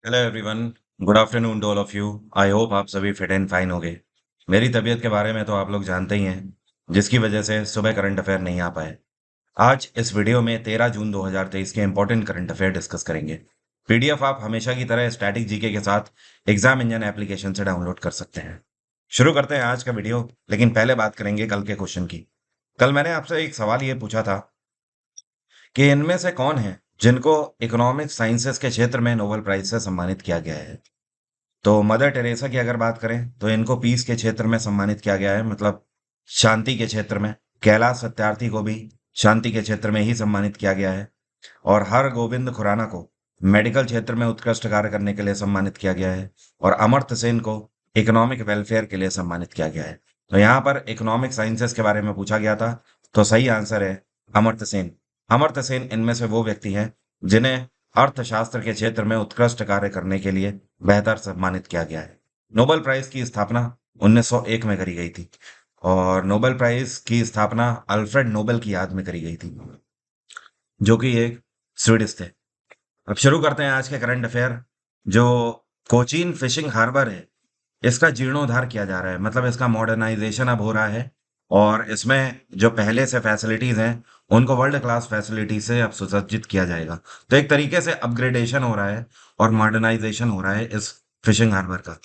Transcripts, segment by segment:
Hello everyone. Good afternoon to all of you. I hope आप सभी fit and fine होंगे। मेरी तबीयत के बारे में तो आप लोग जानते ही हैं, जिसकी वजह से सुबह करंट अफेयर नहीं आ पाए। आज इस वीडियो में 13 जून 2023 के इंपॉर्टेंट करंट अफेयर डिस्कस करेंगे। पीडीएफ आप हमेशा की तरह स्टैटिक जीके के साथ एग्जाम इंजन एप्लीकेशन से डाउनलोड कर सकते हैं। शुरू करते हैं आज का वीडियो, लेकिन पहले बात करेंगे कल के क्वेश्चन की। कल मैंने आपसे एक सवाल ये पूछा था कि इनमें से कौन है जिनको इकोनॉमिक साइंसेस के क्षेत्र में नोबेल प्राइज से सम्मानित किया गया है। तो मदर टेरेसा की अगर बात करें तो इनको पीस के क्षेत्र में सम्मानित किया गया है, मतलब शांति के क्षेत्र में। कैलाश सत्यार्थी को भी शांति के क्षेत्र में ही सम्मानित किया गया है। और हर गोविंद खुराना को मेडिकल क्षेत्र में उत्कृष्ट कार्य करने के लिए सम्मानित किया गया है। और अमर्त्य सेन को इकोनॉमिक वेलफेयर के लिए सम्मानित किया गया है। तो यहाँ पर इकोनॉमिक साइंसेस के बारे में पूछा गया था, तो सही आंसर है अमर्त्य सेन। अमर्त्य सेन इनमें से वो व्यक्ति हैं जिन्हें अर्थशास्त्र के क्षेत्र में उत्कृष्ट कार्य करने के लिए बेहतर सम्मानित किया गया है। नोबेल प्राइज की स्थापना 1901 में करी गई थी, और नोबेल प्राइज की स्थापना अल्फ्रेड नोबेल की याद में करी गई थी, जो कि एक स्वीडिश थे। अब शुरू करते हैं आज के करंट अफेयर। जो कोचीन फिशिंग हार्बर है, इसका जीर्णोद्धार किया जा रहा है, मतलब इसका मॉडर्नाइजेशन अब हो रहा है। और इसमें जो पहले से फैसिलिटीज हैं, उनको वर्ल्ड क्लास फैसिलिटी से अब सुसज्जित किया जाएगा। तो एक तरीके से अपग्रेडेशन हो रहा है और मॉडर्नाइजेशन हो रहा है इस फिशिंग हार्बर का।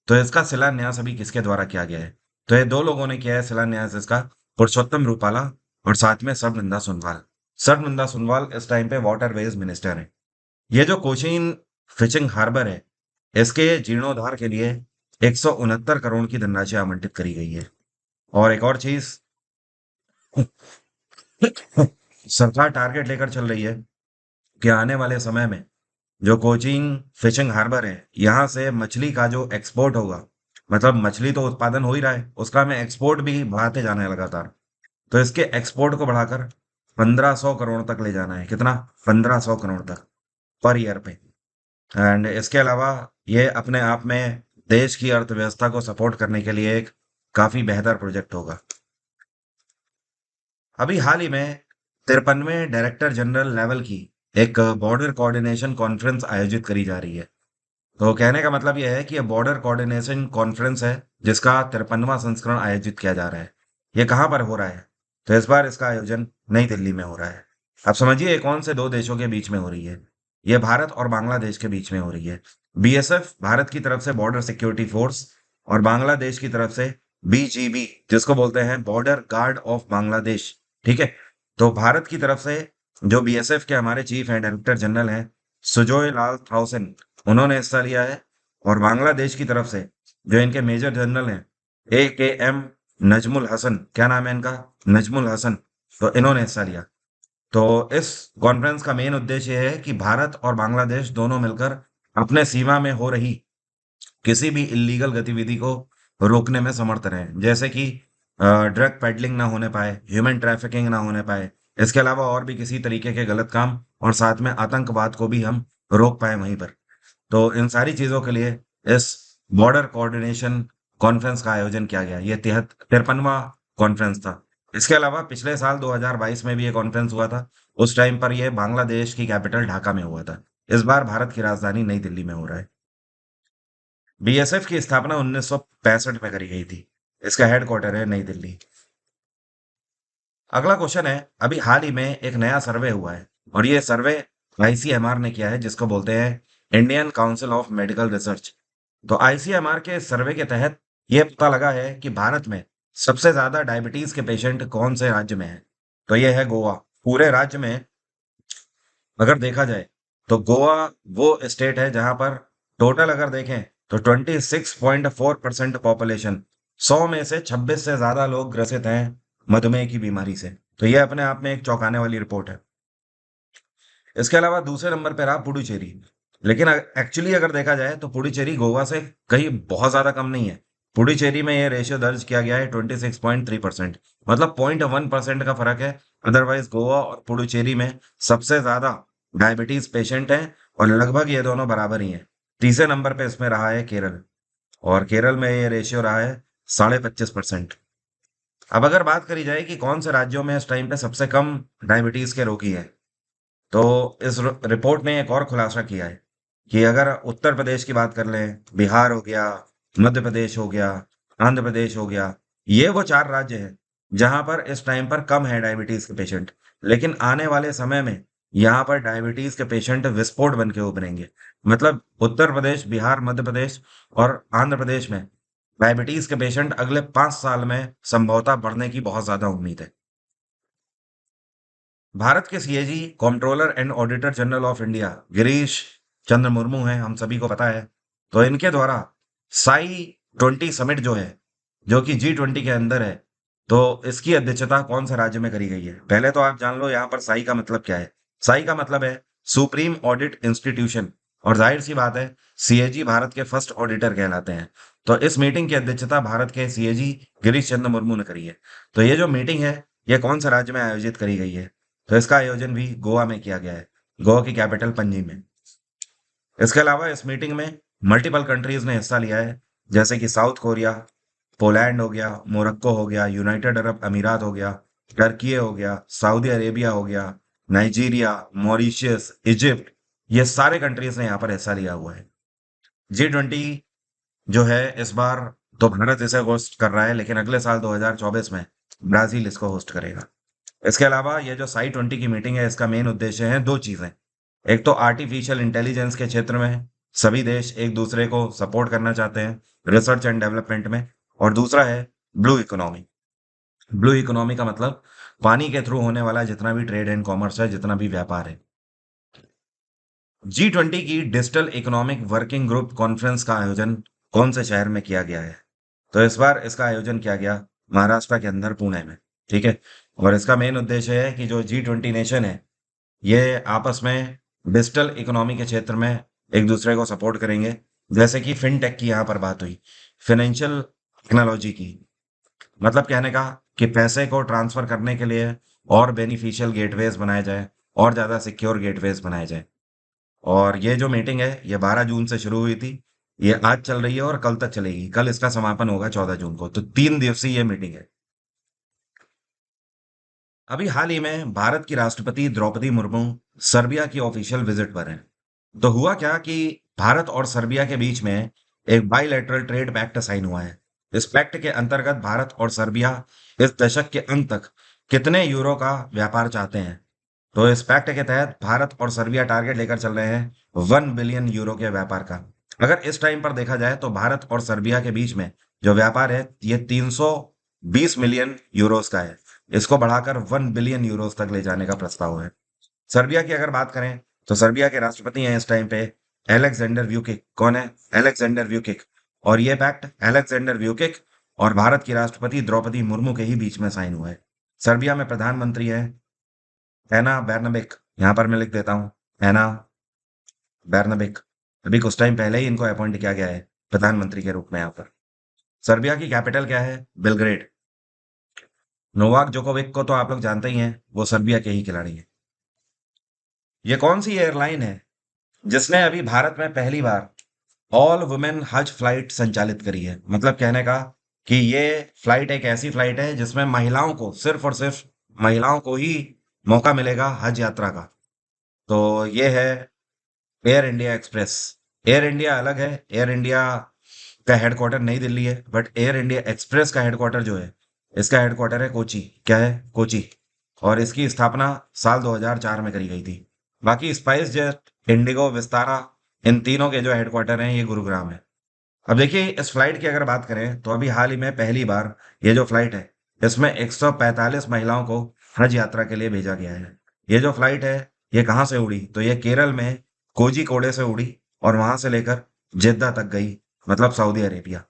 तो इसका शिलान्यास अभी किसके द्वारा किया गया है? तो ये दो लोगों ने किया है शिलान्यास इसका, पुरुषोत्तम रूपाला और साथ में सर्बानंद सोनोवाल। सर्बानंद सोनोवाल इस टाइम पे वाटरवेज मिनिस्टर है। ये जो कोचीन फिशिंग हार्बर है, इसके जीर्णोद्धार के लिए 169 करोड़ की धनराशि आवंटित करी गई है। और एक और चीज, सरकार टारगेट लेकर चल रही है कि आने वाले समय में जो कोचीन फिशिंग हार्बर है, यहाँ से मछली का जो एक्सपोर्ट होगा, मतलब मछली तो उत्पादन हो ही रहा है, उसका हमें एक्सपोर्ट भी बढ़ाते जाना है लगातार। तो इसके एक्सपोर्ट को बढ़ाकर 1500 करोड़ तक ले जाना है। कितना? 1500 करोड़ तक पर ईयर पे। एंड इसके अलावा ये अपने आप में देश की अर्थव्यवस्था को सपोर्ट करने के लिए एक काफी बेहतर प्रोजेक्ट होगा। अभी हाल ही में 53वें डायरेक्टर जनरल लेवल की एक बॉर्डर कोऑर्डिनेशन कॉन्फ्रेंस आयोजित करी जा रही है। तो कहने का मतलब यह है कि ये बॉर्डर कोऑर्डिनेशन कॉन्फ्रेंस है, जिसका 53वां संस्करण आयोजित किया जा रहा है। ये कहाँ पर हो रहा है? तो इस बार इसका आयोजन नई दिल्ली में हो रहा है। अब समझिए ये कौन से दो देशों के बीच में हो रही है। ये भारत और बांग्लादेश के बीच में हो रही है। बीएसएफ भारत की तरफ से बॉर्डर सिक्योरिटी फोर्स, और बांग्लादेश की तरफ से बीजीबी, जिसको बोलते हैं बॉर्डर गार्ड ऑफ बांग्लादेश। ठीक है। तो भारत की तरफ से जो बीएसएफ के हमारे चीफ एंड डायरेक्टर जनरल हैं, सुजोय लाल थाउसेन, उन्होंने हिस्सा लिया है। और बांग्लादेश की तरफ से जो इनके मेजर जनरल हैं, ए के एम नजमुल हसन, क्या नाम है इनका? नजमुल हसन। तो इन्होंने हिस्सा लिया। तो इस कॉन्फ्रेंस का मेन उद्देश्य ये है कि भारत और बांग्लादेश दोनों मिलकर अपने सीमा में हो रही किसी भी इलीगल गतिविधि को रोकने में समर्थ रहें, जैसे कि ड्रग पेडलिंग ना होने पाए, ह्यूमन ट्रैफिकिंग ना होने पाए, इसके अलावा और भी किसी तरीके के गलत काम, और साथ में आतंकवाद को भी हम रोक पाए वहीं पर। तो इन सारी चीजों के लिए इस बॉर्डर कोऑर्डिनेशन कॉन्फ्रेंस का आयोजन किया गया। ये 53वां कॉन्फ्रेंस था। इसके अलावा पिछले साल 2022 में भी ये कॉन्फ्रेंस हुआ था। उस टाइम पर यह बांग्लादेश की कैपिटल ढाका में हुआ था। इस बार भारत की राजधानी नई दिल्ली में हो रहा है। बीएसएफ की स्थापना 1965 में करी गई थी। इसका हेडक्वार्टर है नई दिल्ली। अगला क्वेश्चन है, अभी हाल ही में एक नया सर्वे हुआ है, और ये सर्वे आईसीएमआर ने किया है, जिसको बोलते हैं Indian council of medical research. तो आईसीएमआर के सर्वे के तहत ये पता लगा है कि भारत में सबसे ज्यादा डायबिटीज के पेशेंट कौन से राज्य में है। तो ये है गोवा। पूरे राज्य में अगर देखा जाए तो गोवा वो स्टेट है जहां पर टोटल अगर देखें तो 26.4% पॉपुलेशन, 100 में से 26 से ज्यादा लोग ग्रसित हैं मधुमेह की बीमारी से। तो ये अपने आप में एक चौंकाने वाली रिपोर्ट है। इसके अलावा दूसरे नंबर पर रहा पुडुचेरी। लेकिन एक्चुअली अगर देखा जाए तो पुडुचेरी गोवा से कहीं बहुत ज्यादा कम नहीं है। पुडुचेरी में ये रेशियो दर्ज किया गया है 26.3%, मतलब 0.1% का फर्क है। अदरवाइज गोवा और पुडुचेरी में सबसे ज्यादा डायबिटीज पेशेंट हैं, और लगभग ये दोनों बराबर ही हैं। तीसरे नंबर पे इसमें रहा है केरल, और केरल में ये रेशियो रहा है 25.5%। अब अगर बात करी जाए कि कौन से राज्यों में इस टाइम पे सबसे कम डायबिटीज के रोगी हैं, तो इस रिपोर्ट ने एक और खुलासा किया है कि अगर उत्तर प्रदेश की बात कर लें, बिहार हो गया, मध्य प्रदेश हो गया, आंध्र प्रदेश हो गया, ये वो 4 राज्य हैं, जहाँ पर इस टाइम पर कम है डायबिटीज़ के पेशेंट। लेकिन आने वाले समय में यहाँ पर डायबिटीज़ के पेशेंट विस्फोट बन के उभरेंगे। मतलब उत्तर प्रदेश, बिहार, मध्य प्रदेश और आंध्र प्रदेश में डायबिटीज़ के पेशेंट अगले 5 साल में संभवतः बढ़ने की बहुत ज़्यादा उम्मीद है। भारत के CAG controller and auditor general of India Girish Chandra Murmu हैं, हम सभी को पता है। तो इनके द्वारा साई 20 समिट जो है, जो कि G20 के अंदर है, तो इसकी अध्यक्षता कौन से राज्य में करी गई है? पहले तो आप जान लो यहाँ पर साई का मतलब क्या है। साई का मतलब है सुप्रीम ऑडिट इंस्टीट्यूशन, और जाहिर सी बात है सीएजी भारत के फर्स्ट ऑडिटर कहलाते हैं। तो इस मीटिंग की अध्यक्षता भारत के सीएजी गिरीश चंद्र मुर्मू ने करी है। तो ये जो मीटिंग है, ये कौन से राज्य में आयोजित करी गई है? तो इसका आयोजन भी गोवा में किया गया है, गोवा की कैपिटल पणजी में। इसके अलावा इस मीटिंग में मल्टीपल कंट्रीज ने हिस्सा लिया है, जैसे कि साउथ कोरिया, पोलैंड हो गया, मोरक्को हो गया, यूनाइटेड अरब अमीरात हो गया, टर्की हो गया, सऊदी अरेबिया हो गया, नाइजीरिया, मॉरिशियस, इजिप्ट, ये सारे कंट्रीज ने यहाँ पर हिस्सा लिया हुआ है। G20 जो है इस बार तो भारत इसे होस्ट कर रहा है, लेकिन अगले साल 2024 में ब्राजील इसको होस्ट करेगा। इसके अलावा ये जो साई 20 की मीटिंग है, इसका मेन उद्देश्य है दो चीजें। एक तो आर्टिफिशियल इंटेलिजेंस के क्षेत्र में सभी देश एक दूसरे को सपोर्ट करना चाहते हैं रिसर्च एंड डेवलपमेंट में, और दूसरा है ब्लू इकोनॉमी। ब्लू इकोनॉमी का मतलब पानी के थ्रू होने वाला जितना भी ट्रेड एंड कॉमर्स है, जितना भी व्यापार है। G20 की digital economic working group conference का आयोजन कौन से शहर में किया गया है? तो इस बार इसका आयोजन किया गया महाराष्ट्र के अंदर पुणे में। ठीक है। और इसका मेन उद्देश्य है कि जो G20 नेशन है, ये आपस में डिजिटल इकोनॉमी के क्षेत्र में एक दूसरे को सपोर्ट करेंगे। जैसे कि फिनटेक की यहाँ पर बात हुई, फाइनेंशियल टेक्नोलॉजी की, मतलब कहने का कि पैसे को ट्रांसफर करने के लिए और बेनिफिशियल गेटवेज बनाए जाए, और ज़्यादा सिक्योर गेटवेज बनाए जाए। और ये जो मीटिंग है, ये 12 जून से शुरू हुई थी, ये आज चल रही है और कल तक चलेगी। कल इसका समापन होगा 14 जून को। तो 3 दिवसीय ये मीटिंग है। अभी हाल ही में भारत की राष्ट्रपति द्रौपदी मुर्मू सर्बिया की ऑफिशियल विजिट पर हैं। तो हुआ क्या कि भारत और सर्बिया के बीच में एक बाइलेटरल ट्रेड पैक्ट साइन हुआ है। इस पैक्ट के अंतर्गत भारत और सर्बिया इस दशक के अंत तक कितने यूरो का व्यापार चाहते हैं? तो इस पैक्ट के तहत भारत और सर्बिया टारगेट लेकर चल रहे हैं 1 बिलियन यूरो के व्यापार का। अगर इस टाइम पर देखा जाए तो भारत और सर्बिया के बीच में जो व्यापार है, ये 320 मिलियन यूरोस का है। इसको बढ़ाकर 1 बिलियन यूरोस तक ले जाने का प्रस्ताव है। सर्बिया की अगर बात करें, तो सर्बिया के राष्ट्रपति हैं इस टाइम पे एलेक्जेंडर व्यूकिक। कौन है? एलेक्जेंडर व्यूकिक। और ये पैक्ट एलेक्जेंडर व्यूकिक और भारत की राष्ट्रपति द्रौपदी मुर्मू के ही बीच में साइन हुआ है। सर्बिया में प्रधानमंत्री है एना बेर्नबिक। यहाँ पर मैं लिख देता हूँ, एना बेर्नबिक। अभी कुछ टाइम पहले ही इनको अपॉइंट किया गया है प्रधानमंत्री के रूप में यहाँ पर। सर्बिया की कैपिटल क्या है? बेलग्रेड। नोवाक जोकोविक को तो आप लोग जानते ही हैं, वो सर्बिया के ही खिलाड़ी हैं। ये कौन सी एयरलाइन है जिसने अभी भारत में पहली बार ऑल वुमेन हज फ्लाइट संचालित करी है? मतलब कहने का कि ये फ्लाइट एक ऐसी फ्लाइट है जिसमें महिलाओं को, सिर्फ और सिर्फ महिलाओं को ही मौका मिलेगा हज यात्रा का। तो ये है air India express. Air India अलग है, एयर इंडिया का हेडक्वार्टर नई दिल्ली है, बट एयर इंडिया एक्सप्रेस का हेडक्वार्टर जो है, इसका हेडक्वार्टर है कोची। क्या है? कोची। और इसकी स्थापना साल 2004 में करी गई थी। बाकी स्पाइस जेट, इंडिगो, विस्तारा, इन तीनों के जो हेडक्वार्टर हैं, ये गुरुग्राम है। अब देखिए इस फ्लाइट की अगर बात करें, तो अभी हाल ही में पहली बार ये जो फ्लाइट है, इसमें 145 महिलाओं को हज यात्रा के लिए भेजा गया है। ये जो फ्लाइट है, ये कहाँ से उड़ी? तो ये केरल में कोझिकोडे से उड़ी और वहां से लेकर जेद्दा तक गई, मतलब सऊदी अरेबिया।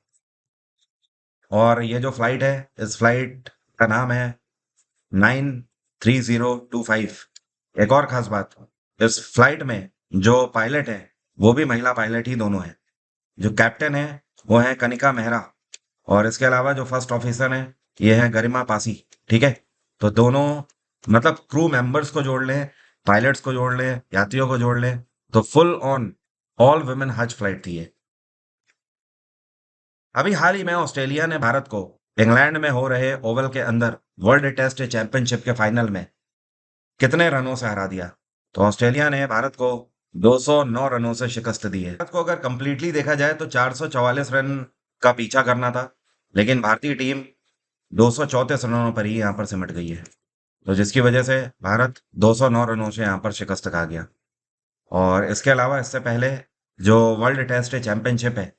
और ये जो फ्लाइट है, इस फ्लाइट का नाम है 93025। एक और खास बात, इस फ्लाइट में जो पायलट है, वो भी महिला पायलट ही दोनों है। जो कैप्टन है, वो है कनिका मेहरा। और इसके अलावा जो फर्स्ट ऑफिसर है, ये है गरिमा पासी। ठीक है। तो दोनों, मतलब क्रू मेंबर्स को जोड़ लें, पायलट्स को जोड़ लें, यात्रियों को जोड़ लें, तो फुल ऑन ऑल वुमेन हज फ्लाइट थी ये। अभी हाल ही में ऑस्ट्रेलिया ने भारत को इंग्लैंड में हो रहे ओवल के अंदर वर्ल्ड टेस्ट चैंपियनशिप के फाइनल में कितने रनों से हरा दिया? तो ऑस्ट्रेलिया ने भारत को 209 रनों से शिकस्त दी है। भारत को अगर कंप्लीटली देखा जाए तो 444 रन का पीछा करना था, लेकिन भारतीय टीम 234 रनों पर ही यहाँ पर सिमट गई है। तो जिसकी वजह से भारत 209 रनों से यहाँ पर शिकस्त खा गया। और इसके अलावा इससे पहले जो वर्ल्ड टेस्ट चैंपियनशिप है,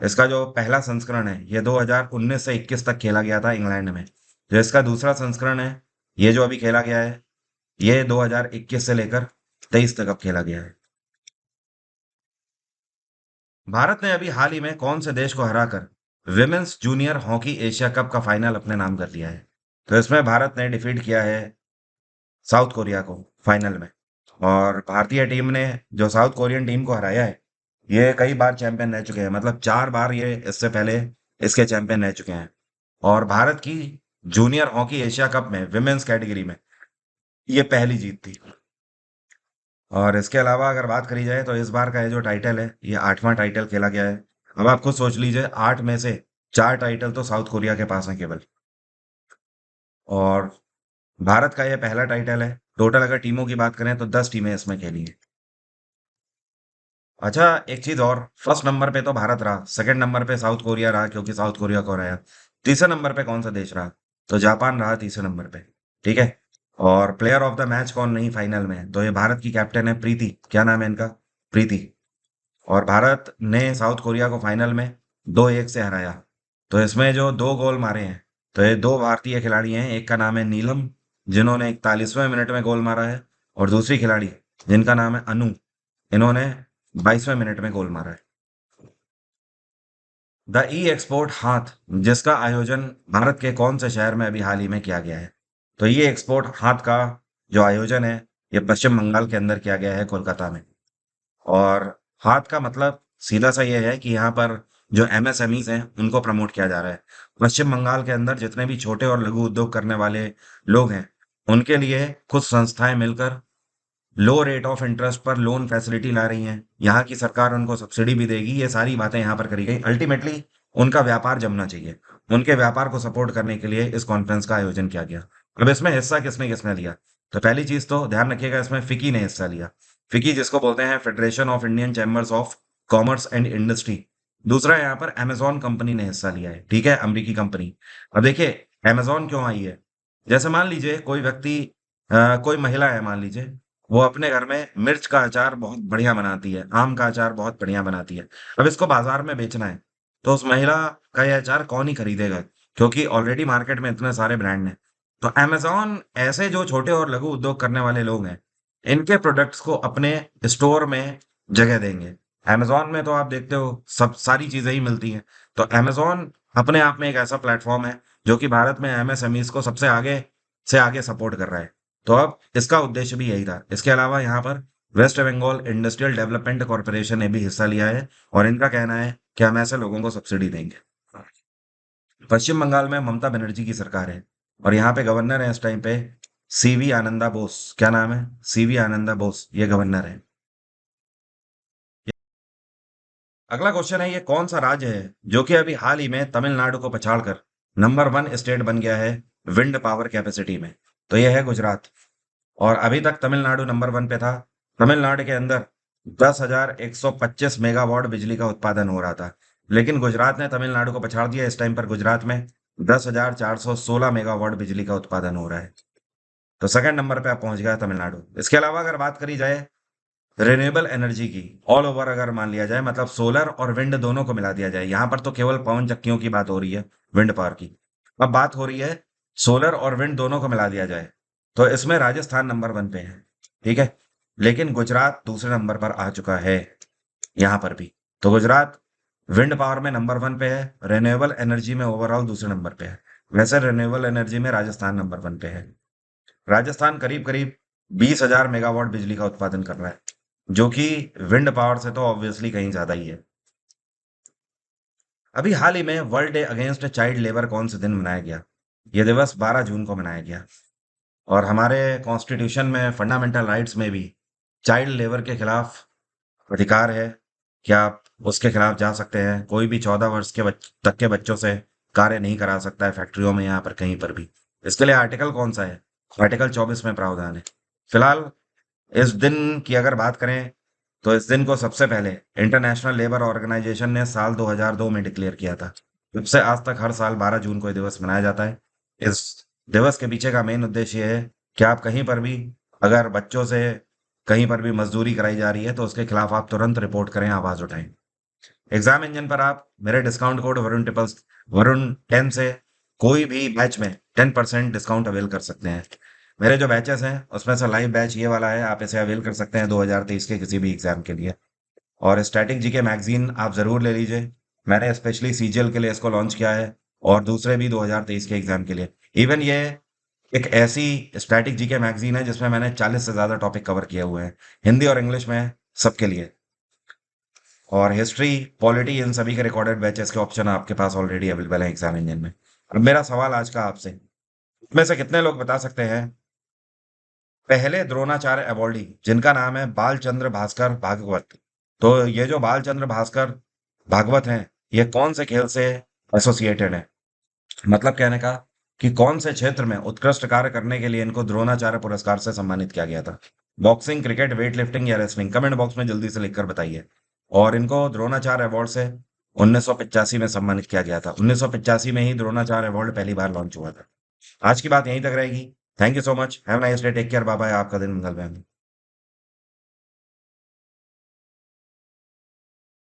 इसका जो पहला संस्करण है ये 2019 से 21 तक खेला गया था इंग्लैंड में। जो इसका दूसरा संस्करण है, ये जो अभी खेला गया है, ये 2021 से लेकर 23 तक अब खेला गया है। भारत ने अभी हाल ही में कौन से देश को हराकर women's junior hockey Asia cup का फाइनल अपने नाम कर लिया है? तो इसमें भारत ने डिफीट किया है साउथ कोरिया को फाइनल में। और भारतीय टीम ने जो साउथ कोरियन टीम को हराया है, ये कई बार चैंपियन रह चुके हैं, मतलब 4 बार ये इससे पहले इसके चैंपियन रह चुके हैं। और भारत की जूनियर हॉकी एशिया कप में विमेंस कैटेगरी में ये पहली जीत थी। और इसके अलावा अगर बात करी जाए तो इस बार का ये जो टाइटल है, ये 8वां टाइटल खेला गया है। अब आप खुद सोच लीजिए, 8 में से 4 टाइटल तो साउथ कोरिया के पास हैं केवल। और भारत का ये पहला टाइटल है। टोटल अगर टीमों की बात करें तो 10 टीमें इसमें खेली हैं। अच्छा, एक चीज और, फर्स्ट नंबर पे तो भारत रहा, सेकंड नंबर पे साउथ कोरिया रहा क्योंकि साउथ कोरिया को हराया। तीसरे नंबर पे कौन सा देश रहा? तो जापान रहा तीसरे नंबर पे। ठीक है। और प्लेयर ऑफ द मैच कौन नहीं फाइनल में? तो ये भारत की कैप्टन है प्रीति, क्या नाम है इनका? प्रीति। और भारत ने साउथ कोरिया को फाइनल में 2-1 से हराया। तो इसमें जो 2 गोल मारे हैं, तो ये 2 भारतीय खिलाड़ी हैं। एक का नाम है नीलम, जिन्होंने 41वें मिनट में गोल मारा है, और दूसरी खिलाड़ी जिनका नाम है अनु, इन्होंने 22वें मिनट में गोल मारा है। द ई एक्सपोर्ट हाथ, जिसका आयोजन भारत के कौन से शहर में अभी हाल ही में किया गया है? तो ये एक्सपोर्ट हाथ का जो आयोजन है, ये पश्चिम बंगाल के अंदर किया गया है, कोलकाता में। और हाथ का मतलब सीधा सा ये है कि यहाँ पर जो एमएसएमईज हैं उनको प्रमोट किया जा रहा है। पश्चिम बंगाल के अंदर जितने भी छोटे और लघु उद्योग करने वाले लोग हैं, उनके लिए कुछ संस्थाएं मिलकर लो रेट ऑफ इंटरेस्ट पर लोन फैसिलिटी ला रही हैं। यहाँ की सरकार उनको सब्सिडी भी देगी। ये सारी बातें यहाँ पर करी गई। अल्टीमेटली उनका व्यापार जमना चाहिए। उनके व्यापार को सपोर्ट करने के लिए इस कॉन्फ्रेंस का आयोजन किया गया। अब इसमें हिस्सा किसने किसने लिया? तो पहली चीज तो ध्यान रखिएगा, इसमें फिकी ने हिस्सा लिया। फिकी जिसको बोलते हैं federation of Indian chambers of commerce and industry. दूसरा यहाँ पर अमेजॉन कंपनी ने हिस्सा लिया है। ठीक है, अमेरिकी कंपनी। अब देखिए, अमेजॉन क्यों आई है? जैसे मान लीजिए कोई व्यक्ति, कोई महिला है मान लीजिए, वो अपने घर में मिर्च का अचार बहुत बढ़िया बनाती है, आम का अचार बहुत बढ़िया बनाती है। अब इसको बाजार में बेचना है, तो उस महिला का ये अचार कौन ही खरीदेगा? क्योंकि ऑलरेडी मार्केट में इतने सारे ब्रांड हैं। तो अमेज़न ऐसे जो छोटे और लघु उद्योग करने वाले लोग हैं, इनके प्रोडक्ट्स को अपने स्टोर में जगह देंगे। अमेज़न में तो आप देखते हो सब सारी चीज़ें ही मिलती हैं। तो अमेज़न अपने आप में एक ऐसा प्लेटफ़ॉर्म है, जो कि भारत में एमएसएमईज़ को सबसे आगे से आगे सपोर्ट कर रहा है। तो अब इसका उद्देश्य भी यही था। इसके अलावा यहाँ पर West Bengal industrial development corporation ने भी हिस्सा लिया है, और इनका कहना है कि हम ऐसे लोगों को सब्सिडी देंगे। पश्चिम बंगाल में ममता बनर्जी की सरकार है, और यहाँ पे गवर्नर है इस टाइम पे सीवी आनंदा बोस। क्या नाम है? सीवी आनंदा बोस, ये गवर्नर है। अगला क्वेश्चन है, ये कौन सा राज्य है जो कि अभी हाल ही में तमिलनाडु को पछाड़कर नंबर 1 स्टेट बन गया है विंड पावर कैपेसिटी में? तो यह है गुजरात। और अभी तक तमिलनाडु नंबर 1 पे था। तमिलनाडु के अंदर 10,125 मेगावाट बिजली का उत्पादन हो रहा था, लेकिन गुजरात ने तमिलनाडु को पछाड़ दिया। इस टाइम पर गुजरात में 10,416 मेगावाट बिजली का उत्पादन हो रहा है। तो सेकंड नंबर पे आप पहुंच गया तमिलनाडु। इसके अलावा अगर बात करी जाए रिन्यूएबल एनर्जी की, ऑल ओवर अगर मान लिया जाए, मतलब सोलर और विंड दोनों को मिला दिया जाए, यहाँ पर तो केवल पवन चक्कियों की बात हो रही है, विंड पावर की। अब बात हो रही है सोलर और विंड दोनों को मिला दिया जाए, तो इसमें राजस्थान नंबर 1 पे है। ठीक है, लेकिन गुजरात दूसरे नंबर पर आ चुका है यहाँ पर भी। तो गुजरात विंड पावर में नंबर 1 पे है, रिन्यूएबल एनर्जी में ओवरऑल दूसरे नंबर पे है। वैसे रिन्यूएबल एनर्जी में राजस्थान नंबर 1 पे है। राजस्थान करीब करीब 20,000 मेगावाट बिजली का उत्पादन कर रहा है, जो कि विंड पावर से तो ऑब्वियसली कहीं ज्यादा ही है। अभी हाल ही में world day against child labour कौन से दिन मनाया गया? यह दिवस 12 जून को मनाया गया। और हमारे कॉन्स्टिट्यूशन में फंडामेंटल राइट्स में भी चाइल्ड लेबर के खिलाफ अधिकार है कि आप उसके खिलाफ जा सकते हैं। कोई भी 14 वर्ष के तक के बच्चों से कार्य नहीं करा सकता है फैक्ट्रियों में, यहाँ पर कहीं पर भी। इसके लिए आर्टिकल कौन सा है? आर्टिकल 24 में प्रावधान है। फिलहाल इस दिन की अगर बात करें तो इस दिन को सबसे पहले इंटरनेशनल लेबर ऑर्गेनाइजेशन ने साल 2002 में डिक्लेयर किया था। तब से आज तक हर साल 12 जून को ये दिवस मनाया जाता है। इस दिवस के पीछे का मेन उद्देश्य ये है कि आप कहीं पर भी अगर बच्चों से कहीं पर भी मजदूरी कराई जा रही है तो उसके खिलाफ आप तुरंत रिपोर्ट करें, आवाज उठाएं। एग्जाम इंजन पर आप मेरे डिस्काउंट कोड वरुण 10 से कोई भी बैच में 10% डिस्काउंट अवेल कर सकते हैं। मेरे जो बैचेस हैं उसमें से लाइव बैच ये वाला है, आप इसे अवेल कर सकते हैं 2023 के किसी भी एग्जाम के लिए। और स्टैटिक जीके मैगजीन आप जरूर ले लीजिए, मैंने स्पेशली सीजीएल के लिए इसको लॉन्च किया है और दूसरे भी 2023 के एग्जाम के लिए। इवन ये एक ऐसी स्टैटिक जीके मैगजीन है जिसमें मैंने 40 से ज्यादा टॉपिक कवर किए हुए हैं, हिंदी और इंग्लिश में, सबके लिए। और हिस्ट्री, पॉलिटी, इन सभी के रिकॉर्डेड बैचेस के ऑप्शन आपके पास ऑलरेडी अवेलेबल है एग्जाम इंजन में। अब मेरा सवाल आज का आपसे, में से कितने लोग बता सकते हैं पहले द्रोणाचार्य अवॉर्डी जिनका नाम है बालचंद्र भास्कर भागवत? तो ये जो बालचंद्र भास्कर भागवत हैं, ये कौन से खेल से एसोसिएटेड है? मतलब कहने का कि कौन से क्षेत्र में उत्कृष्ट कार्य करने के लिए इनको द्रोणाचार्य पुरस्कार से सम्मानित किया गया था? बॉक्सिंग, क्रिकेट, वेट लिफ्टिंग या रेसलिंग? कमेंट बॉक्स में जल्दी से लिखकर बताइए। और इनको द्रोणाचार्य अवार्ड से 1985 में सम्मानित किया गया था। 1985 में ही द्रोणाचार्य अवार्ड पहली बार लॉन्च हुआ था। आज की बात यहीं तक रहेगी। Thank you so much, have nice day, take care, bye bye, आपका दिन मंगलमय हो।